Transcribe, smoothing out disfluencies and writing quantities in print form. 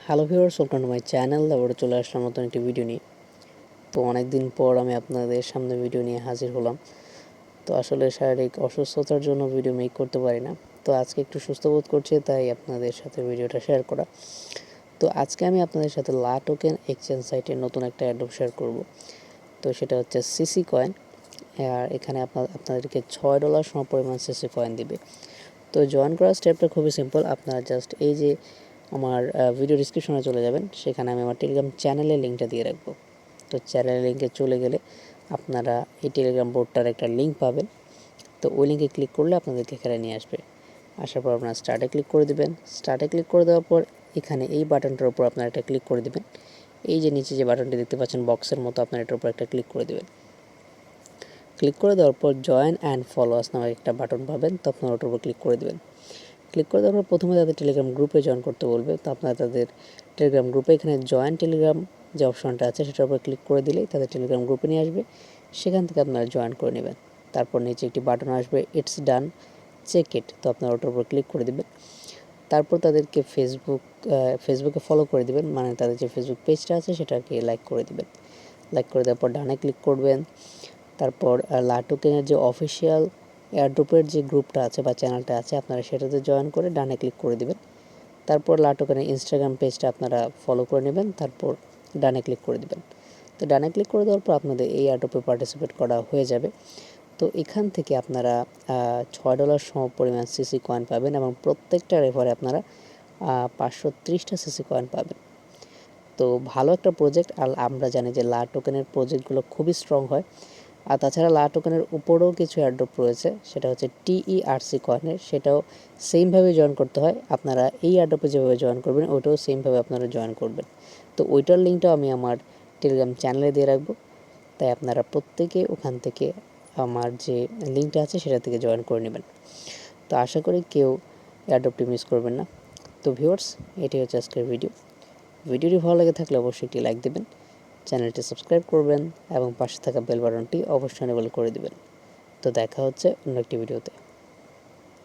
Hello viewers, welcome to my channel. আবারও চলে আসলাম নতুন একটি ভিডিও নিয়ে। তো অনেকদিন পর আমি আপনাদের সামনে ভিডিও নিয়ে হাজির হলাম। তো আসলে শারীরিক অসুস্থতার জন্য ভিডিও মেক করতে পারি না। তো আজকে একটু সুস্থ বোধ করছি, তাই আপনাদের সাথে ভিডিওটা শেয়ার করা। তো আজকে আমি আপনাদের সাথে লা টোকেন এক্সচেঞ্জ সাইটের নতুন একটা অ্যাড্রপ শেয়ার করব। তো সেটা হচ্ছে সিসি কয়েন। আর এখানে আপনাদেরকে $6 সমপরিমাণ সিসি কয়েন দিবে। তো জয়েন করার স্টেপটা খুবই সিম্পল। আপনারা জাস্ট এই যে আমার ভিডিও ডিসক্রিপশনে চলে যাবেন, সেখানে আমি আমার টেলিগ্রাম চ্যানেলের লিঙ্কটা দিয়ে রাখবো। তো চ্যানেলের লিঙ্কে চলে গেলে আপনারা এই টেলিগ্রাম বোর্ডটার একটা লিঙ্ক পাবেন। তো ওই লিঙ্কে ক্লিক করলে আপনাদেরকে এখানে নিয়ে আসবে। আসার পর আপনারা স্টার্টে ক্লিক করে দেবেন। স্টার্টে ক্লিক করে দেওয়ার পর এখানে এই বাটনটার উপর আপনারা একটা ক্লিক করে দেবেন। এই যে নিচে যে বাটনটি দেখতে পাচ্ছেন বক্সের মতো, আপনারা এটার উপর একটা ক্লিক করে দেবেন। ক্লিক করে দেওয়ার পর জয়েন অ্যান্ড ফলো আস নামে একটা বাটন পাবেন। তো আপনারা ওটার উপর ক্লিক করে দেবেন। ক্লিক করে দেওয়ার পর প্রথমে তাদের টেলিগ্রাম গ্রুপে জয়েন করতে বলবে। তো আপনারা তাদের টেলিগ্রাম গ্রুপে এখানে জয়েন টেলিগ্রাম যে অপশনটা আছে সেটার উপর ক্লিক করে দিলেই তাদের টেলিগ্রাম গ্রুপে নিয়ে আসবে। সেখান থেকে আপনারা জয়েন করে নেবেন। তারপর নিচে একটি বাটন আসবে, ইটস ডান, চেক ইট। তো আপনারা ওটার উপর ক্লিক করে দেবেন। তারপর তাদেরকে ফেসবুকে ফলো করে দেবেন, মানে তাদের যে ফেসবুক পেজটা আছে সেটাকে লাইক করে দেবেন। লাইক করে দেওয়ার পর ডানে ক্লিক করবেন। তারপর লা টোকেনের যে অফিসিয়াল এয়ারড্রপের যে গ্রুপটা আছে বা চ্যানেলটা আছে, আপনারা সেটাতে জয়েন করে ডানে ক্লিক করে দেবেন। তারপর লা টোকেনের ইনস্টাগ্রাম পেজটা আপনারা ফলো করে নেবেন। তারপর ডানে ক্লিক করে দেবেন। তো ডানে ক্লিক করে দেওয়ার পর আপনাদের এই এয়ারড্রপে পার্টিসিপেট করা হয়ে যাবে। তো এখান থেকে আপনারা $6 সমপরিমাণ সিসি কয়েন পাবেন এবং প্রত্যেকটা রেফারে আপনারা 530টা সিসি কয়েন পাবেন। তো ভালো একটা প্রজেক্ট। আর আমরা জানি যে লা টোকেনের প্রজেক্টগুলো খুবই স্ট্রং হয়। আর তাছাড়া লা টোকেনের উপরেও কিছু এয়ারড্রপ রয়েছে, সেটা হচ্ছে টিইআরসি কয়েনের। সেটাও সেমভাবে জয়েন করতে হয়। আপনারা এই এয়ারড্রপে যেভাবে জয়েন করবেন ওইটাও সেমভাবে আপনারা জয়েন করবেন। তো ওইটার লিঙ্কটাও আমি আমার টেলিগ্রাম চ্যানেলে দিয়ে রাখবো। তাই আপনারা প্রত্যেকে ওখান থেকে আমার যে লিঙ্কটা আছে সেটা থেকে জয়েন করে নেবেন। তো আশা করি কেউ এয়ারড্রপটি মিস করবেন না। তো ভিউয়ার্স, এটাই হচ্ছে আজকের ভিডিওটি ভালো লেগে থাকলে অবশ্যই একটি লাইক দেবেন, চ্যানেলটি সাবস্ক্রাইব করবেন এবং পাশে থাকা বেল বাটনটি অবশ্যই এনেবল করে দিবেন। তো দেখা হচ্ছে অন্য একটি ভিডিওতে।